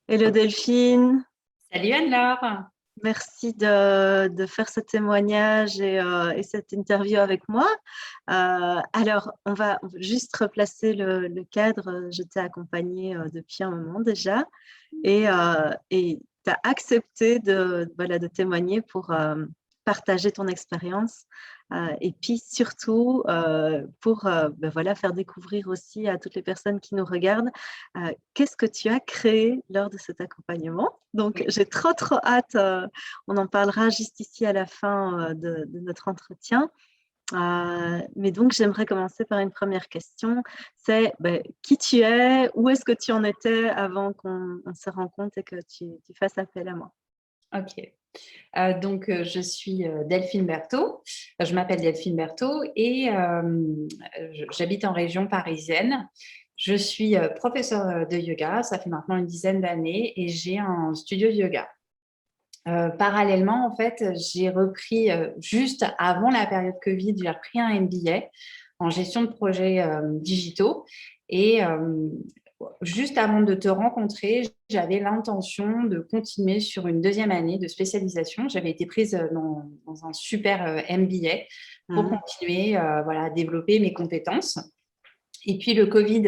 Hello Delphine, Salut Anne-Laure. merci de faire ce témoignage et cette interview avec moi. Alors, on va juste replacer le cadre. Je t'ai accompagnée depuis un moment déjà et tu as accepté voilà, de témoigner pour partager ton expérience et puis surtout pour ben voilà, faire découvrir aussi à toutes les personnes qui nous regardent qu'est-ce que tu as créé lors de cet accompagnement. Donc, Oui. j'ai trop hâte. On en parlera juste ici à la fin de notre entretien. Mais donc, j'aimerais commencer par une première question. C'est ben, qui tu es, où est-ce que tu en étais avant qu'on se rencontre et que tu fasses appel à moi. Ok. Je suis Delphine Berthaud. Je m'appelle Delphine Berthaud et j'habite en région parisienne. Je suis professeure de yoga. Ça fait maintenant une dizaine d'années et j'ai un studio de yoga. Parallèlement, en fait, j'ai repris juste avant la période Covid, j'ai repris un MBA en gestion de projets digitaux. Et juste avant de te rencontrer, j'avais l'intention de continuer sur une deuxième année de spécialisation. J'avais été prise dans un super MBA pour Mhm. continuer voilà, à développer mes compétences. Et puis le Covid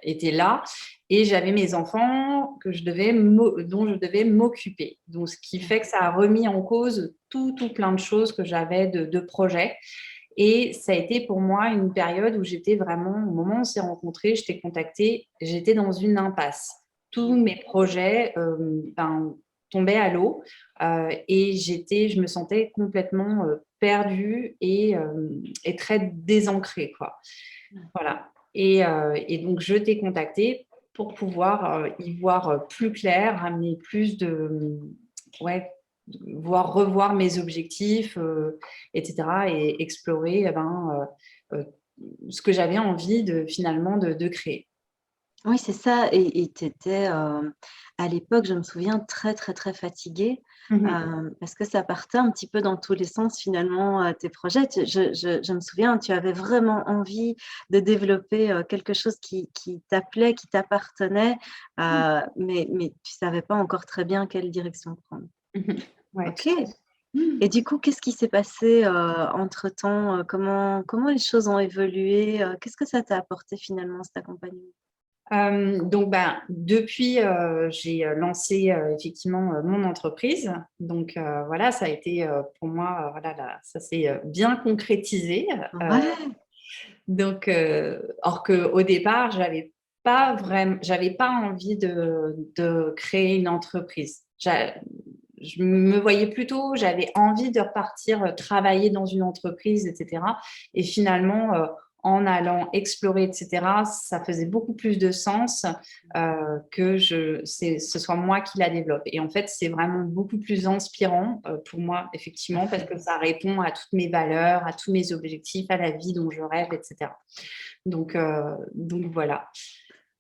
était là et j'avais mes enfants dont je devais m'occuper. Donc, ce qui fait que ça a remis en cause tout plein de choses que j'avais de projets. Et ça a été pour moi une période où j'étais vraiment, au moment où on s'est rencontrés, je t'ai contactée, j'étais dans une impasse. Tous mes projets tombaient à l'eau et je me sentais complètement perdue et très désancrée, quoi. Voilà. Et donc, je t'ai contactée pour pouvoir y voir plus clair, ramener plus ouais, revoir mes objectifs, etc. et explorer ce que j'avais envie finalement de créer. Oui, c'est ça. Et tu étais, à l'époque, je me souviens, très fatiguée Mhm. parce que ça partait un petit peu dans tous les sens, finalement, tes projets. Je me souviens, tu avais vraiment envie de développer quelque chose qui t'appelait, qui t'appartenait, mais tu savais pas encore très bien quelle direction prendre. Mhm. Ouais, OK. tout à fait. Et du coup, qu'est-ce qui s'est passé entre-temps? Comment les choses ont évolué? Qu'est-ce que ça t'a apporté finalement, cet accompagnement? Depuis, j'ai lancé effectivement mon entreprise. Donc, voilà, ça a été pour moi, voilà, ça s'est bien concrétisé. Euh, Ouais. Or qu'au départ, j'avais pas envie de créer une entreprise. Je me voyais plutôt, j'avais envie de repartir travailler dans une entreprise, etc. Et finalement, en allant explorer, etc., ça faisait beaucoup plus de sens ce soit moi qui la développe. Et en fait, c'est vraiment beaucoup plus inspirant pour moi, effectivement, parce que ça répond à toutes mes valeurs, à tous mes objectifs, à la vie dont je rêve, etc. Donc voilà.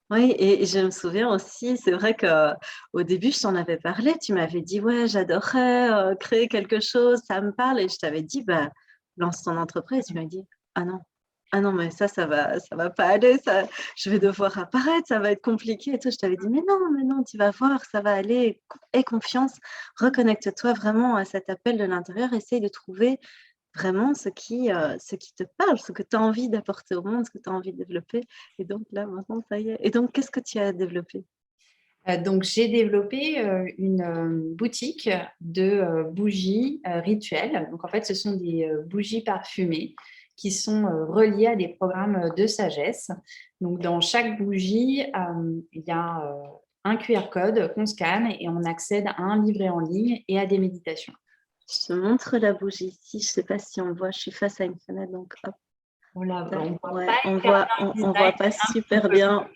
Oui, et je me souviens aussi, c'est vrai qu'au début, je t'en avais parlé, tu m'avais dit, ouais, j'adorerais créer quelque chose, ça me parle, et je t'avais dit, bah, lance ton entreprise. Tu m'as dit, ah non, mais ça va pas aller, ça, je vais devoir apparaître, ça va être compliqué et tout. Je t'avais dit, mais non, tu vas voir, ça va aller, aie confiance, reconnecte-toi vraiment à cet appel de l'intérieur, essaye de trouver vraiment ce qui te parle, ce que tu as envie d'apporter au monde, ce que tu as envie de développer. Et donc là, maintenant, ça y est. Et donc, qu'est-ce que tu as développé? Donc, j'ai développé une boutique de bougies rituelles. Donc, en fait, ce sont des bougies parfumées qui sont reliées à des programmes de sagesse. Donc, dans chaque bougie, il y a un QR code qu'on scanne et on accède à un livret en ligne et à des méditations. Je te montre la bougie ici. Je ne sais pas si on le voit. Je suis face à une fenêtre, donc hop. Voilà, on ne voit Ouais, pas hyper bien le on voit design, pas un petit super peu. bien.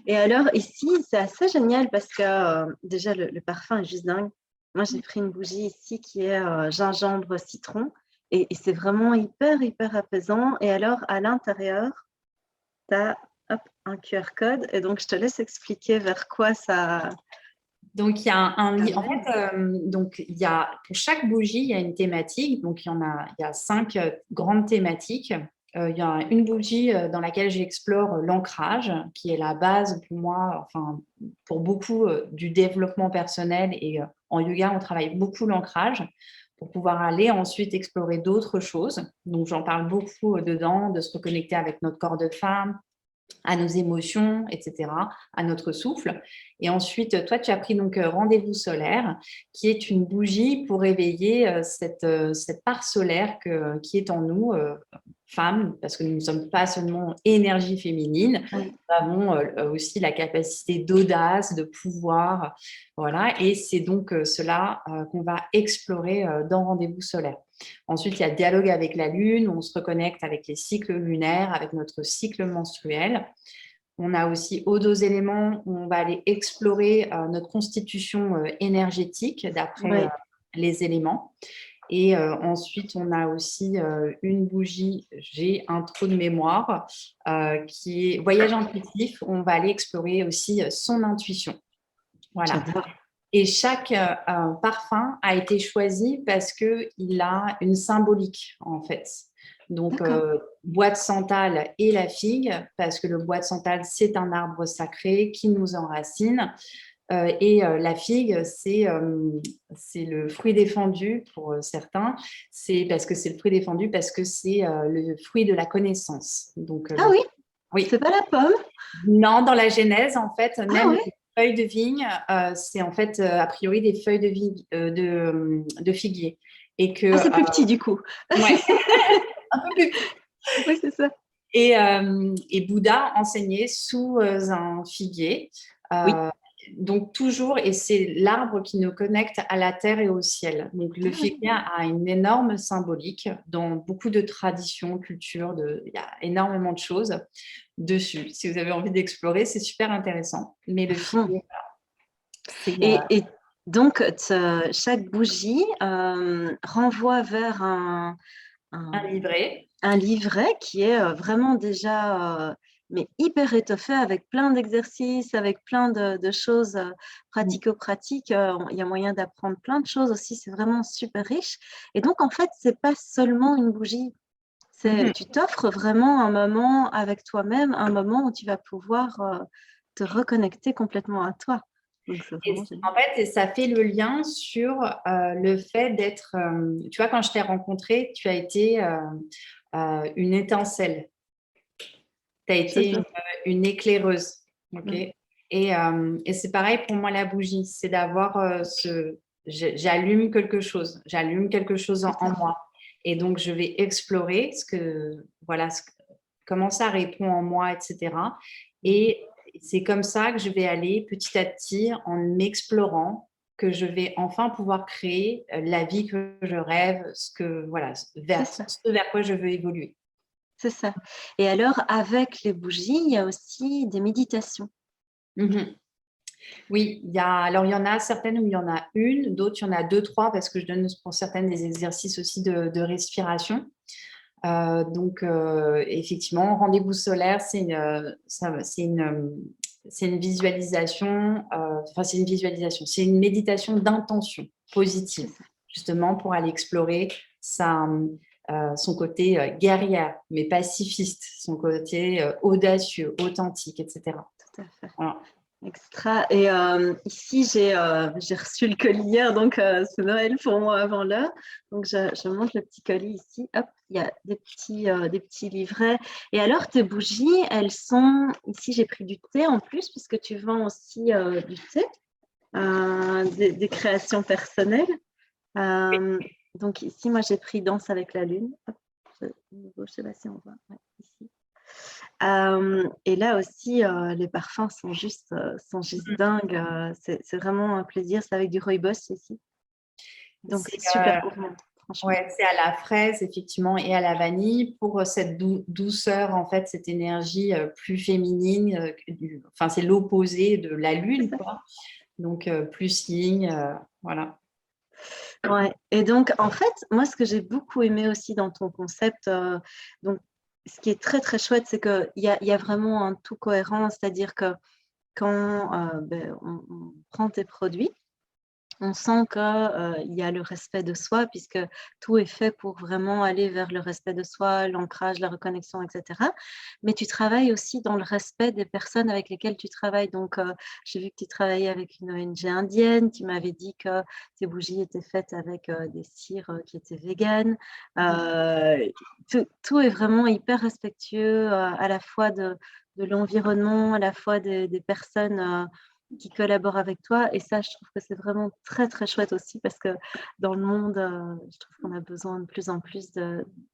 Et alors, ici, c'est assez génial parce que déjà, le parfum est juste dingue. Moi, j'ai pris une bougie ici qui est gingembre citron et c'est vraiment hyper apaisant. Et alors, à l'intérieur, tu as un QR code. Et donc, je te laisse expliquer vers quoi Donc, il y a ça en mène. fait, pour chaque bougie, il y a une thématique. Donc, il y a 5 grandes thématiques. il y a une bougie dans laquelle j'explore l'ancrage, qui est la base pour moi, enfin pour beaucoup du développement personnel. Et en yoga, on travaille beaucoup l'ancrage pour pouvoir aller ensuite explorer d'autres choses. Donc, j'en parle beaucoup dedans, de se reconnecter avec notre corps de femme, à nos émotions, etc., à notre souffle. Et ensuite, toi, tu as pris donc rendez-vous solaire, qui est une bougie pour éveiller cette part solaire qui est en nous, femmes, parce que nous ne sommes pas seulement énergie féminine, Oui. nous avons aussi la capacité d'audace, de pouvoir, voilà. Et c'est donc cela qu'on va explorer dans rendez-vous solaire. Ensuite, il y a dialogue avec la Lune, on se reconnecte avec les cycles lunaires, avec notre cycle menstruel. On a aussi Eau aux éléments, où on va aller explorer notre constitution énergétique d'après Oui. les éléments. Et ensuite, on a aussi une bougie, j'ai un trou de mémoire, qui est voyage intuitif, où on va aller explorer aussi son intuition. Voilà. J'adore. Et chaque parfum a été choisi parce qu'il a une symbolique, en fait. Donc, D'accord. bois de santal et la figue, parce que le bois de santal, c'est un arbre sacré qui nous enracine. Et la figue, c'est le fruit défendu pour certains. C'est parce que c'est le fruit défendu, parce que c'est le fruit de la connaissance. Donc, Ah oui, c'est oui. pas la pomme? Non, dans la Genèse, en fait, Ah même oui. les feuilles de vigne, c'est en fait a priori des feuilles de vigne, de figuier. Et que, Ah, c'est plus petit du coup. ouais, un peu plus petit. Oui, c'est ça. Et Bouddha enseignait sous un figuier. Oui. Euh, donc toujours, et c'est l'arbre qui nous connecte à la terre et au ciel. Donc le Ah, figuier a une énorme symbolique dans beaucoup de traditions, cultures, il y a énormément de choses dessus. Si vous avez envie d'explorer, c'est super intéressant. Mais à le fond. figuier, c'est Et donc, chaque bougie renvoie vers un, un livret. un livret qui est vraiment déjà mais hyper étoffé avec plein d'exercices, avec plein de choses pratico-pratiques. Il y a moyen d'apprendre plein de choses aussi. C'est vraiment super riche. Et donc, en fait, c'est pas seulement une bougie. Mhm. Tu t'offres vraiment un moment avec toi-même, un moment où tu vas pouvoir te reconnecter complètement à toi. Donc, c'est Et vraiment génial. en fait, et ça fait le lien sur le fait d'être. Tu vois, quand je t'ai rencontrée, tu as été une étincelle. Tu as C'est été ça. une éclaireuse. Ok. Mm. Et c'est pareil pour moi, la bougie. C'est d'avoir j'allume quelque chose. J'allume quelque chose C'est en ça. moi. Et donc, je vais explorer voilà, comment ça répond en moi, etc. Mm. Et c'est comme ça que je vais aller petit à petit en m'explorant, que je vais enfin pouvoir créer la vie que je rêve, voilà, C'est vers ça. ce vers quoi je veux évoluer. C'est ça. Et alors, avec les bougies, il y a aussi des méditations. Mhm. Oui, alors il y en a certaines où il y en a une, d'autres il y en a deux, trois, parce que je donne pour certaines des exercices aussi de respiration. Donc, effectivement, rendez-vous solaire, c'est une visualisation, enfin, c'est une visualisation, c'est une méditation d'intention C'est positive, ça. justement pour aller explorer son côté guerrière, mais pacifiste, son côté audacieux, authentique, etc. Tout à fait. Voilà. Extra. Et ici, j'ai reçu le colis hier, donc c'est Noël pour moi avant l'heure. Donc, je monte le petit colis ici. Hop, il y a des petits livrets. Et alors, tes bougies, elles sont... Ici, j'ai pris du thé en plus, puisque tu vends aussi du thé, des créations personnelles. Donc, ici, moi, j'ai pris Danse avec la Lune. Hop, je ne sais pas si on voit. Ouais, ici. Et là aussi, les parfums sont juste dingues. C'est vraiment un plaisir. C'est avec du rooibos ici. Donc, C'est c'est super gourmand, franchement. Ouais, c'est à la fraise, effectivement, et à la vanille pour cette douceur, en fait, cette énergie plus féminine. Enfin, c'est l'opposé de la C'est lune, ça. quoi. Donc, plus yin, voilà. Ouais. Et donc, en fait, moi, ce que j'ai beaucoup aimé aussi dans ton concept, donc, ce qui est très, très chouette, c'est qu'il y a vraiment un tout cohérent. C'est-à-dire que quand on prend tes produits, on sent qu'il y a le respect de soi, puisque tout est fait pour vraiment aller vers le respect de soi, l'ancrage, la reconnexion, etc. Mais tu travailles aussi dans le respect des personnes avec lesquelles tu travailles. Donc, j'ai vu que tu travaillais avec une ONG indienne. Tu m'avais dit que tes bougies étaient faites avec des cires qui étaient véganes. Tout est vraiment hyper respectueux, à la fois de l'environnement, à la fois des personnes qui collaborent avec toi. Et ça, je trouve que c'est vraiment très, très chouette aussi parce que dans le monde, je trouve qu'on a besoin de plus en plus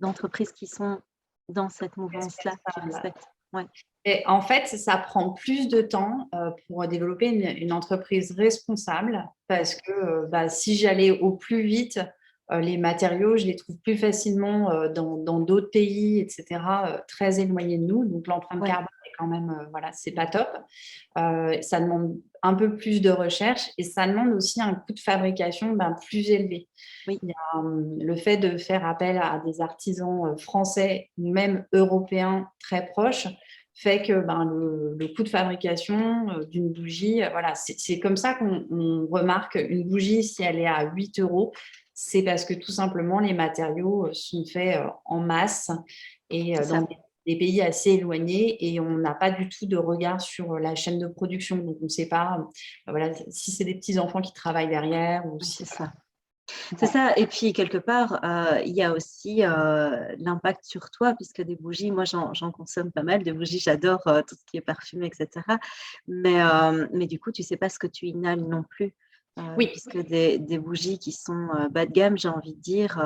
d'entreprises qui sont dans cette mouvance-là, qui respectent. Ouais. Et en fait, ça prend plus de temps pour développer une entreprise responsable parce que si j'allais au plus vite, les matériaux, je les trouve plus facilement dans d'autres pays, etc., très éloignés de nous. Donc, l'empreinte carbone est quand même, voilà, c'est pas top. Ça demande un peu plus de recherche et ça demande aussi un coût de fabrication plus élevé. Oui. Il y a, le fait de faire appel à des artisans français ou même européens très proches fait que le coût de fabrication d'une bougie, voilà, c'est comme ça qu'on remarque une bougie, si elle est à 8 euros, c'est parce que tout simplement les matériaux sont faits en masse et dans des pays assez éloignés et on n'a pas du tout de regard sur la chaîne de production. Donc on ne sait pas voilà, si c'est des petits enfants qui travaillent derrière ou si c'est ça. C'est ça. Et puis, quelque part, il y a aussi l'impact sur toi, puisque des bougies, moi, j'en consomme pas mal. Des bougies, j'adore tout ce qui est parfumé, etc. Mais du coup, tu ne sais pas ce que tu inhales non plus. oui. Puisque des bougies qui sont bas de gamme, j'ai envie de dire,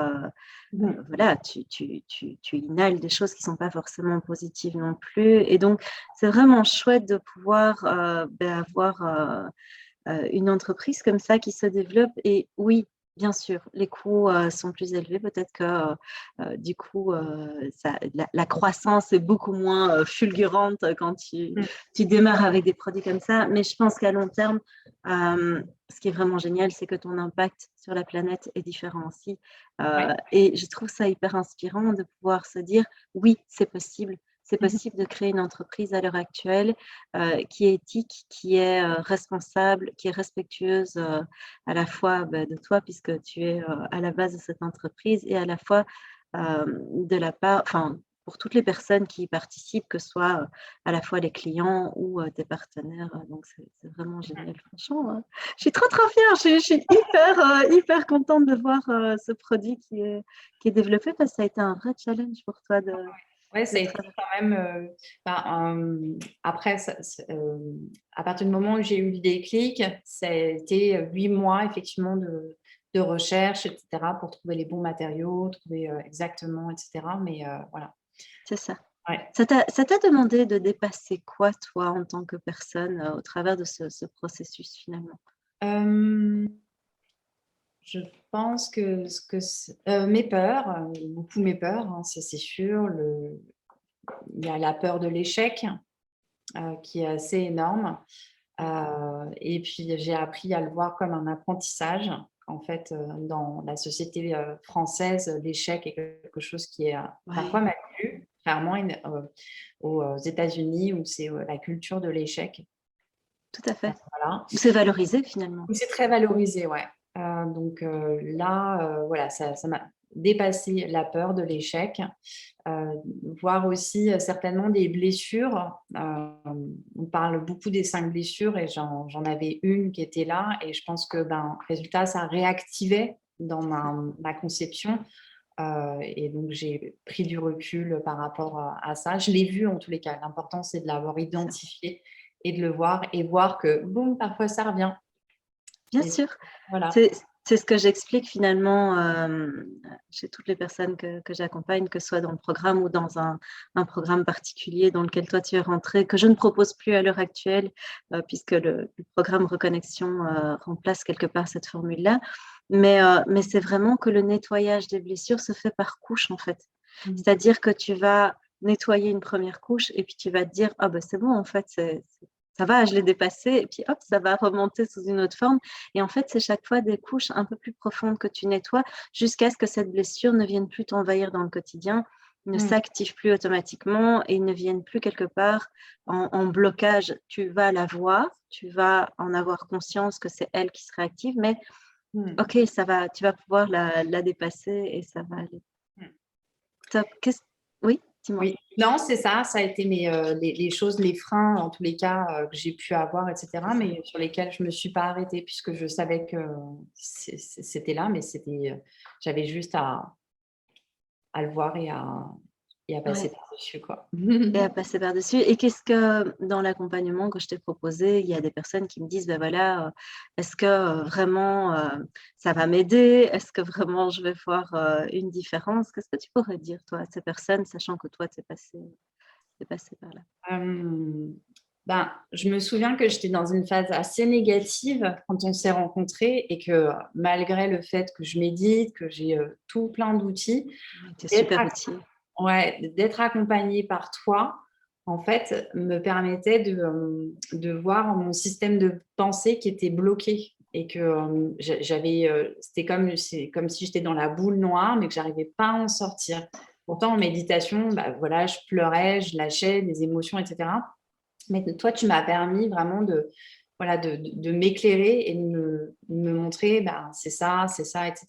voilà, tu inhales des choses qui ne sont pas forcément positives non plus. Et donc, c'est vraiment chouette de pouvoir avoir une entreprise comme ça qui se développe. Et oui, bien sûr, les coûts sont plus élevés. Peut-être que du coup, la croissance est beaucoup moins fulgurante quand tu démarres avec des produits comme ça. Mais je pense qu'à long terme, ce qui est vraiment génial, c'est que ton impact sur la planète est différent aussi. Et je trouve ça hyper inspirant de pouvoir se dire, oui, c'est possible. C'est possible de créer une entreprise à l'heure actuelle qui est éthique, qui est responsable, qui est respectueuse à la fois de toi, puisque tu es à la base de cette entreprise, et à la fois de la part, enfin, pour toutes les personnes qui y participent, que ce soit à la fois les clients ou tes partenaires. Donc, c'est vraiment génial. Franchement, je suis trop, trop fière. Je suis hyper contente de voir ce produit qui est développé parce que ça a été un vrai challenge pour toi de. Oui, ça a été quand même. Après, à partir du moment où j'ai eu le déclic, ça a été 8 mois effectivement de recherche, etc., pour trouver les bons matériaux, trouver exactement, etc. Mais voilà. C'est ça. Ouais. Ça t'a demandé de dépasser quoi, toi, en tant que personne, au travers de ce processus, finalement? Je pense que mes peurs, beaucoup mes peurs, hein, c'est sûr. Il y a la peur de l'échec qui est assez énorme. Et puis, j'ai appris à le voir comme un apprentissage. En fait, dans la société française, l'échec est quelque chose qui est parfois mal vu, clairement, aux États-Unis où c'est la culture de l'échec. Tout à fait. Voilà. C'est valorisé, finalement. C'est très valorisé, ouais. Donc là, voilà, ça m'a dépassé la peur de l'échec. Voir aussi certainement des blessures. On parle beaucoup des 5 blessures et j'en avais une qui était là et je pense que résultat, ça réactivait dans ma conception. Et donc, j'ai pris du recul par rapport à ça. Je l'ai vu en tous les cas. L'important, c'est de l'avoir identifié et de le voir et voir que, boum, parfois, ça revient. Bien sûr. Voilà. C'est ce que j'explique finalement chez toutes les personnes que j'accompagne, que ce soit dans le programme ou dans un programme particulier dans lequel toi tu es rentré, que je ne propose plus à l'heure actuelle, puisque le programme Reconnexion remplace quelque part cette formule-là. Mais c'est vraiment que le nettoyage des blessures se fait par couche, en fait. C'est-à-dire que tu vas nettoyer une première couche et puis tu vas te dire, ah ben c'est bon, en fait, ça va, je l'ai dépassé, et puis hop, ça va remonter sous une autre forme. Et en fait, c'est chaque fois des couches un peu plus profondes que tu nettoies jusqu'à ce que cette blessure ne vienne plus t'envahir dans le quotidien, ne s'active plus automatiquement et ne vienne plus quelque part en blocage. Tu vas la voir, tu vas en avoir conscience que c'est elle qui se réactive, mais Mm. Ok, ça va, tu vas pouvoir la dépasser et ça va aller. Mm. Top. Oui, dis-moi. Oui, non, c'est ça. Ça a été les choses, les freins, en tous les cas, que j'ai pu avoir, C'est etc., ça. mais sur lesquels je ne me suis pas arrêtée puisque je savais que c'était là, mais j'avais juste à le voir et à passer Ouais. par-dessus, quoi. Et à passer par-dessus. Et qu'est-ce que, dans l'accompagnement que je t'ai proposé, il y a des personnes qui me disent, ben voilà, est-ce que vraiment ça va m'aider? Est-ce que vraiment je vais voir une différence? Qu'est-ce que tu pourrais dire, toi, à ces personnes, sachant que toi, tu es passé par là? Ben, je me souviens que j'étais dans une phase assez négative quand on s'est rencontrés et que malgré le fait que je médite, que j'ai tout plein d'outils, Tu es d'être super utile. ouais, d'être accompagnée par toi, en fait, me permettait de voir mon système de pensée qui était bloqué et que c'était comme si j'étais dans la boule noire, mais que j'arrivais pas à en sortir. Pourtant, en méditation, bah, voilà, je pleurais, je lâchais des émotions, etc. Mais toi, tu m'as permis vraiment voilà, de m'éclairer et de me montrer, bah, c'est ça, etc.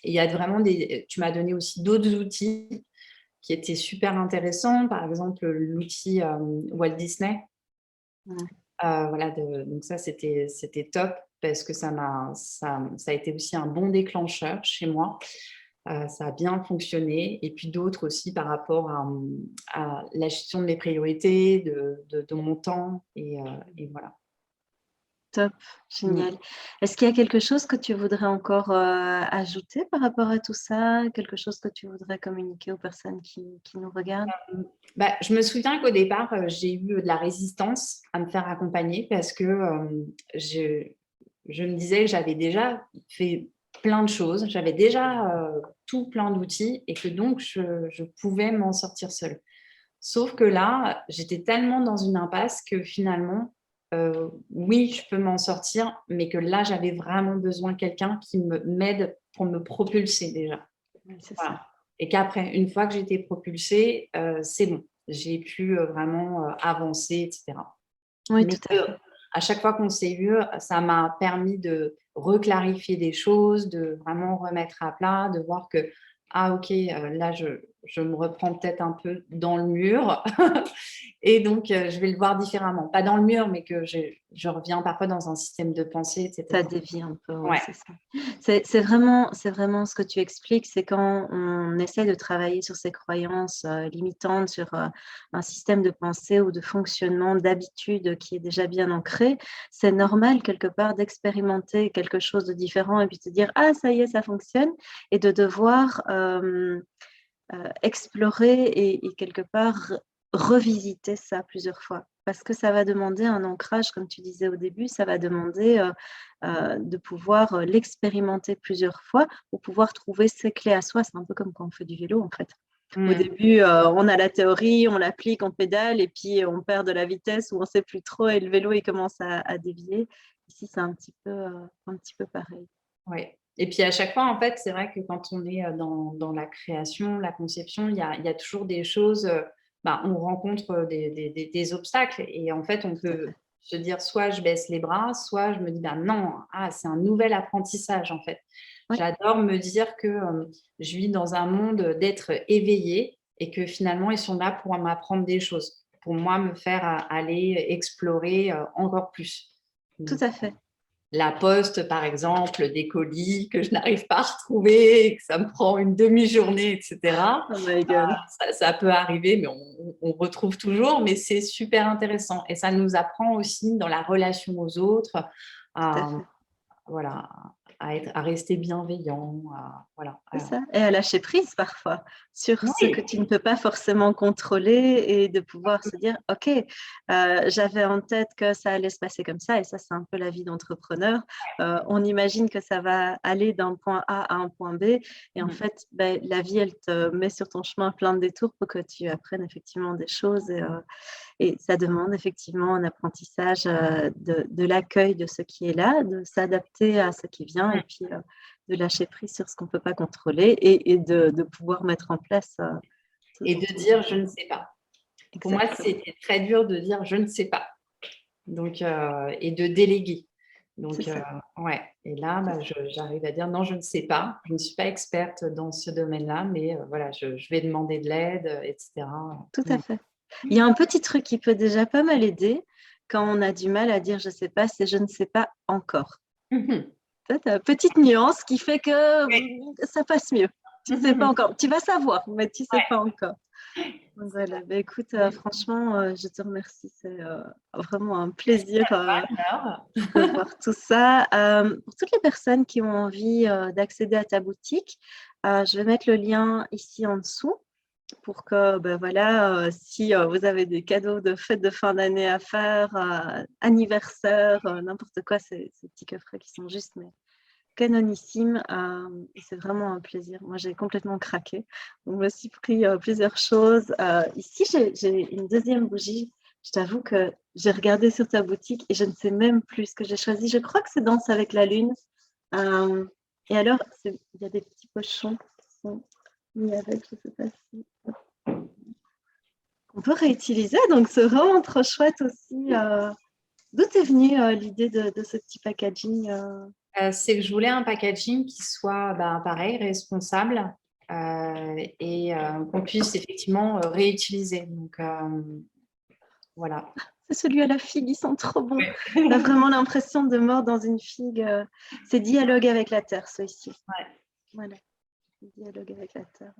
Et il y a vraiment tu m'as donné aussi d'autres outils qui étaient super intéressants. Par exemple, l'outil Walt Disney. Ouais. Voilà, donc ça, c'était top parce que ça a été aussi un bon déclencheur chez moi. Ça a bien fonctionné. Et puis d'autres aussi par rapport à la gestion de mes priorités, de mon temps. Et voilà. Top, Mm. génial. Est-ce qu'il y a quelque chose que tu voudrais encore ajouter par rapport à tout ça? Quelque chose que tu voudrais communiquer aux personnes qui nous regardent? Bah, je me souviens qu'au départ, j'ai eu de la résistance à me faire accompagner parce que je me disais que j'avais déjà fait plein de choses, j'avais déjà tout plein d'outils et que donc je pouvais m'en sortir seule. Sauf que là, j'étais tellement dans une impasse que finalement, oui, je peux m'en sortir, mais que là, j'avais vraiment besoin de quelqu'un qui m'aide pour me propulser déjà. Oui, c'est ça. Voilà. Et qu'après, une fois que j'ai été propulsée, c'est bon. J'ai pu vraiment avancer, etc. Oui, Mais tout à fait. à chaque fois qu'on s'est vu, ça m'a permis de reclarifier des choses, de vraiment remettre à plat, de voir que, ah ok, là, je me reprends peut-être un peu dans le mur. Et donc, je vais le voir différemment. Pas dans le mur, mais que je reviens parfois dans un système de pensée, Ça etc. dévie un peu, oui, Ouais. c'est ça. C'est vraiment ce que tu expliques, c'est quand on essaie de travailler sur ces croyances limitantes, sur un système de pensée ou de fonctionnement, d'habitude qui est déjà bien ancré, c'est normal quelque part d'expérimenter quelque chose de différent et puis de se dire, ah, ça y est, ça fonctionne, et de devoir explorer et quelque part revisiter ça plusieurs fois. Parce que ça va demander un ancrage, comme tu disais au début, ça va demander de pouvoir l'expérimenter plusieurs fois pour pouvoir trouver ses clés à soi. C'est un peu comme quand on fait du vélo, en fait. Au Mm. début, on a la théorie, on l'applique, on pédale et puis on perd de la vitesse ou on ne sait plus trop et le vélo, il commence à dévier. Ici, c'est un petit peu pareil. Oui. Et puis à chaque fois, en fait, c'est vrai que quand on est dans la création, la conception, il y a toujours des choses, bah, on rencontre des obstacles et en fait, on Tout à peut fait. se dire soit je baisse les bras, soit je me dis, bah, non, c'est un nouvel apprentissage en fait. Oui, J'adore me dire que je vis dans un monde d'être éveillé et que finalement, ils sont là pour m'apprendre des choses, pour moi me faire aller explorer encore plus. tout Donc, à fait. la poste, par exemple, des colis que je n'arrive pas à retrouver, et que ça me prend une demi-journée, etc. Oh my God. Ça peut arriver, mais on retrouve toujours, mais c'est super intéressant. Et ça nous apprend aussi dans la relation aux autres, Tout à à, fait. voilà, à rester bienveillant, voilà. C'est ça. Et à lâcher prise parfois sur ce que Oui, tu ne peux pas forcément contrôler et de pouvoir se dire, OK, j'avais en tête que ça allait se passer comme ça et ça, c'est un peu la vie d'entrepreneur. On imagine que ça va aller d'un point A à un point B et en fait, ben, la vie, elle te met sur ton chemin plein de détours pour que tu apprennes effectivement des choses et ça demande effectivement un apprentissage de l'accueil de ce qui est là, de s'adapter à ce qui vient et puis de lâcher prise sur ce qu'on ne peut pas contrôler et de pouvoir mettre en place ce et dont de on dire a je ne sais pas. Pour moi, exactement. c'était très dur de dire je ne sais pas. Donc, et de déléguer. C'est Donc, ça. ouais. Et là, bah, j'arrive à dire non, je ne sais pas. Je ne suis pas experte dans ce domaine-là, mais voilà, je vais demander de l'aide, etc. Tout à fait. Il y a un petit truc qui peut déjà pas mal aider quand on a du mal à dire je sais pas, c'est je ne sais pas encore. Mhm. Ça, t'as une petite nuance qui fait que Oui. ça passe mieux. Tu sais pas Mhm. encore. Tu vas savoir, mais tu sais Ouais, pas encore. Donc c'est voilà. ça. Bah, écoute, Oui. franchement, je te remercie. C'est vraiment un plaisir Alors, de voir tout ça. Pour toutes les personnes qui ont envie d'accéder à ta boutique, je vais mettre le lien ici en dessous pour que, ben voilà, si vous avez des cadeaux de fête de fin d'année à faire, anniversaire, n'importe quoi, ces petits coffrets qui sont juste mais canonissimes. C'est vraiment un plaisir. Moi, j'ai complètement craqué. Donc, je me suis pris plusieurs choses. Ici, j'ai une deuxième bougie. Je t'avoue que j'ai regardé sur ta boutique et je ne sais même plus ce que j'ai choisi. Je crois que c'est Danse avec la lune. Euh, et alors, il y a des petits pochons qui sont mis avec, je ne sais pas si on peut réutiliser. Donc, c'est vraiment trop chouette aussi. D'où est venue l'idée de ce petit packaging c'est que je voulais un packaging qui soit pareil, responsable et qu'on puisse effectivement réutiliser. Donc, voilà. C'est celui à la figue, ils sont trop bons. Ouais. Tu as vraiment l'impression de mordre dans une figue. C'est dialogue avec la terre, celui-ci. Ouais. Voilà, dialogue avec la terre.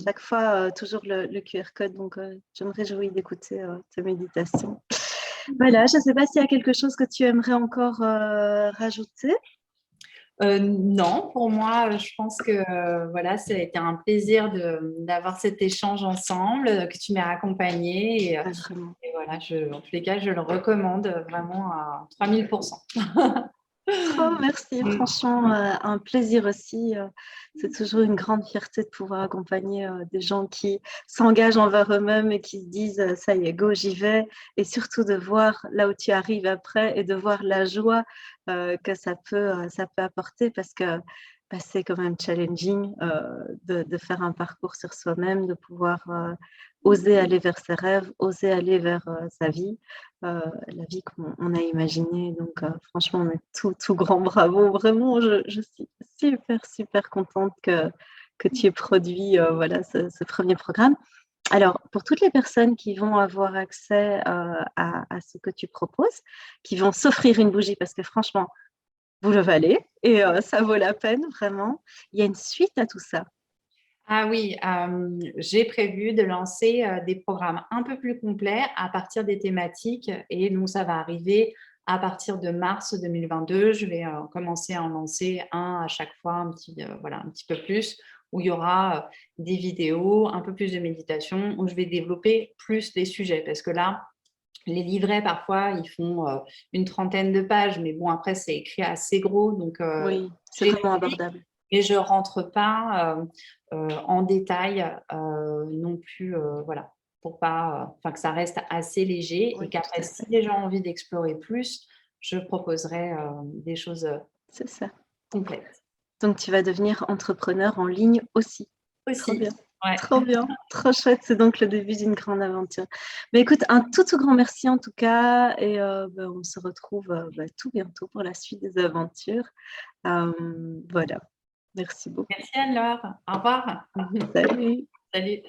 Chaque fois, toujours le QR code. Donc, je me réjouis d'écouter tes méditations. Voilà, je ne sais pas s'il y a quelque chose que tu aimerais encore rajouter. Non, pour moi, je pense que voilà, ça a été un plaisir d'avoir cet échange ensemble, que tu m'as accompagné. Vraiment. Et voilà, en tous les cas, je le recommande vraiment à 3000%. Trop merci, franchement, un plaisir aussi. C'est toujours une grande fierté de pouvoir accompagner des gens qui s'engagent envers eux-mêmes et qui se disent ça y est, go, j'y vais. Et surtout de voir là où tu arrives après et de voir la joie que ça peut apporter parce que bah, c'est quand même challenging de faire un parcours sur soi-même, de pouvoir oser aller vers ses rêves, oser aller vers sa vie la vie qu'on a imaginée. Donc, franchement, on est tout grand bravo. Vraiment, je suis super, super contente que tu aies produit voilà, ce premier programme. Alors, pour toutes les personnes qui vont avoir accès à ce que tu proposes, qui vont s'offrir une bougie, parce que franchement, vous le valez et ça vaut la peine, vraiment. Il y a une suite à tout ça. Ah oui, j'ai prévu de lancer des programmes un peu plus complets à partir des thématiques et donc ça va arriver à partir de mars 2022. Je vais commencer à en lancer un à chaque fois, voilà, un petit peu plus, où il y aura des vidéos, un peu plus de méditation, où je vais développer plus les sujets parce que là, les livrets, parfois, ils font une trentaine de pages, mais bon, après, c'est écrit assez gros, donc Oui, c'est vraiment j'explique, abordable. mais je ne rentre pas en détail non plus, voilà, pour pas, enfin, que ça reste assez léger et Oui, qu'après, tout à si fait. les gens ont envie d'explorer plus, je proposerai des choses C'est ça. complètes Donc, tu vas devenir entrepreneur en ligne aussi. Trop aussi. bien. Ouais. Trop bien, trop chouette. C'est donc le début d'une grande aventure. Mais écoute, un tout grand merci en tout cas. Et on se retrouve tout bientôt pour la suite des aventures. Voilà. Merci beaucoup. Merci alors. Au revoir. Salut. Salut.